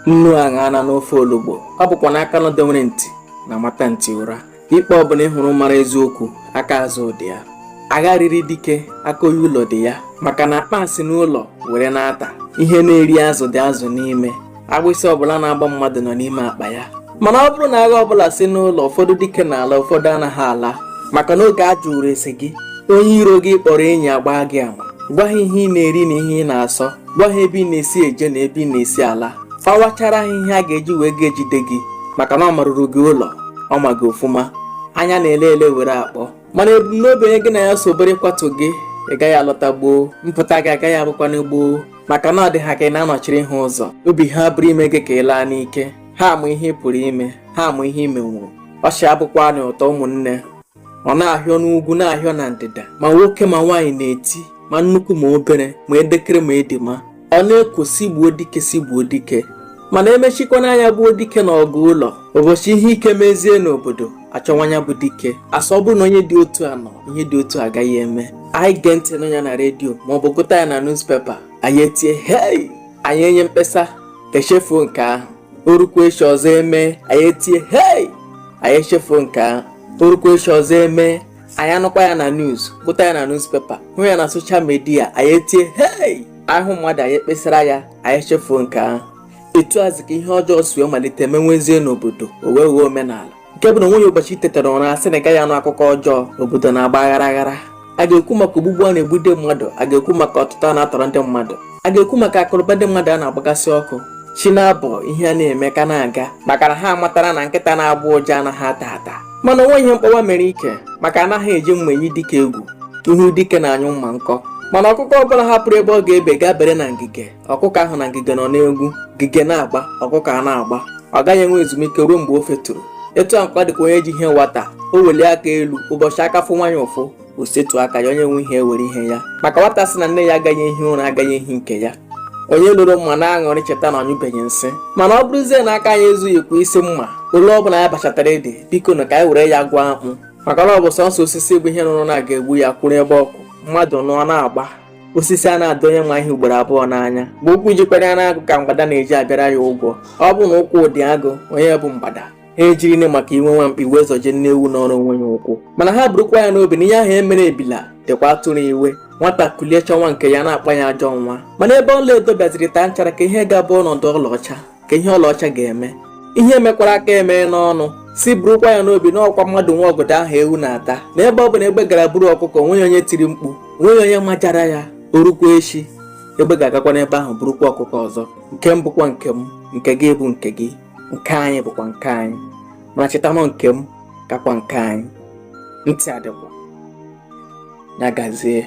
nnu aṅana n'ofe olugbo ọ bụkwa n'aka nọ dị nwere ntị na mata ntị ụra. Ikpe ọbụla ịhụrụ mara eziokwu aka azụ dị ya. Agharịrị dike aka oyi ụlọ dị ya, maka na akpa asị n'ụlọ were na-ata. Ihe na-eri azụ dị azụ n'ime. Agbịsị ọbụla na-agba mmadụ nọ n'ime akpa ya. Mana ọ bụrụ na agha ọbụla si n'ụlọ, ụfọdụ dike n'ala, ụfọdụ anaghị ala. Maka na oge a jụrụ ese gị, onye iro gị kpọrọ enyi agba gị ama. Gwa ha ihe ị na-eri na ihe ị na-asọ. Gwa ha ebe ị na-esi eje na ebe ị na-esi ala. Fawachara ha ihe a ga-eji wee ga-ejide gị, maka na ọ marụrụ gị ụlọ, ọ ma gị ofụma. Anya na-ele ele were akpọ. Mana ebumnobi onye gị na ya sobere kwatu gị, ị gaghị alọta gboo. Mpụta gị agaghị abụkwana gboo, maka na ọ dị ha ka ị na-anọchiri ha ụzọ. Obi ha bụrụ ime gị ka ị laa n'ike. Ha amụ ihe ị pụrụ ime, ha amụ ihe imenwuru. Ọchị abụkwa anyị ụtọ ụmụnne. Ọ na-ahịọ n'ugwu na-ahịọ na ndịda, ma nwoke ma nwaanyị na-eti, ma nnukwu ma obere, ma edekere ma edima. Ọ na-ekwo sigbuo dike sigbuo dike. Mana emechikwana anya gbuo dike na ọgụ ụlọ. Ụbọchị ihe ike mezie n'obodo, achọwanya bụ dike. Asọ bụ na onye dị otu anọ, ihe dị otu agaghị eme. Anyị gee ntị n'anya na redio maọbụ gụta ya na newspaper, anyị etie hei, anyị enye mkpesa, echefuo nke ahụ. Orukwu echi ọzọ eme, anyị etie hei, anyị echefuo nke ahụ. Orukwu echi ọzọ eme, anyị anụkwa ya na news, gụta ya na newspaper, hụ ya na social media, anyị etie hei, ahụ mmadụ anyị ekpesara ya, anyị echefuo nke ahụ. Etu azị ka ihe ọjọọ si malite menwezie n'obodo, o wee ghọọ omenala. Nke bụ na onye ụbọchị tetara ụra asị na gaghị anụ akụkọ ọjọọ, obodo na-agba aghara aghara. A ga-ekwu maka ogbugbu a na-egbude mmadụ, a ga-ekwu maka ọtụtụ a na-atọrọ ndị mmadụ, a ga-ekwu maka akụrụba ndị mmadụ a na-agbagasị ọkụ. Chi na-abọ ihe a na-eme ka na-aga, maka na ha amatara na nkịta na-agba ụja anaghị ata ata. Mana onwe ihe mkpọwa mere ike, maka anaghị eji mma enyi dike egwu, ihu dike na-anyụ mma nkọ. Mana ọkụkọ ọbụla hapụrụ ebe ọ ga-ebe ga-abere na ngige, ọkụkọ ahụ na ngige nọ n'egwu, ngige na-agba, ọkụkọ a na-agba. Ọ gaghị enwe ezumike ruo mgbe o feturu. Etu a nkwa dịka onye ji ihe nwata, o welie aka elu, ụbọchị aka fụ nwanyị ụfụ, o setu aka ya, onye nwe ihe ewere ihe ya. Maka nwata sị na nne ya agaghị ehi ụra, agaghị ehi nke ya. Onye lụrụ mma na-aṅụrị cheta na ọnyụbeghị nsị. Mana ọ bụrụzie na aka anyị ezughị kwa isi mma, olu ọbụla ya bachatara ede, biko na ka anyị were ya gwa akpụ. Maka na ọ bụ sọnsọ osisi bụ ihe nụrụ na ga-egbu ya kwụrụ ebe ọkụ. Mmadụ nọ na-agba osisi a na-adọ onye nwa ihe ugboro abụọ n'anya, bụ ụkwụ jikwara ya n'agụ ka mgbada na-eji abịara ya ụgwọ. Ọ bụ na ụkwụ ụdị agụ, onye bụ mgbada. Ha ejiri nne maka inwe nwa mkpi wee zọje nne ewu n'ọrụ onwe ya ụkwụ. Mana ha burukwa ya n'obi na ihe ahụ emere ebila dịkwa atụrụ iwe. Nwata kulie chọnwa nke ya na-akpa ya ajọ nwa. Mana ebe ọla edo bịaziri taa nchara ka ihe ga-abụ ọnọdụ ọlaọcha, ka ihe ọlaọcha ga-eme. Ihe mekwara aka eme n'ọnụ, si burukwa ya n'obi na ọkwa mmadụ nwa ọgọdọ ahụ ewu na-ata. Na ebe ọ bụ na egbe gara buru ọkụkọ, onweghị onye tiri mkpu, onweghị onye majara ya. Orukwu echi, egbe ga-agakwa n'ebe ahụ burukwa ọkụkọ ọzọ. Nke m bụkwa nke m, nke gị bụ nke gị, nke anyị bụkwa nke anyị. Mana chetanụ nke m kakwa nke anyị. Ntị adịkwa ya gazie.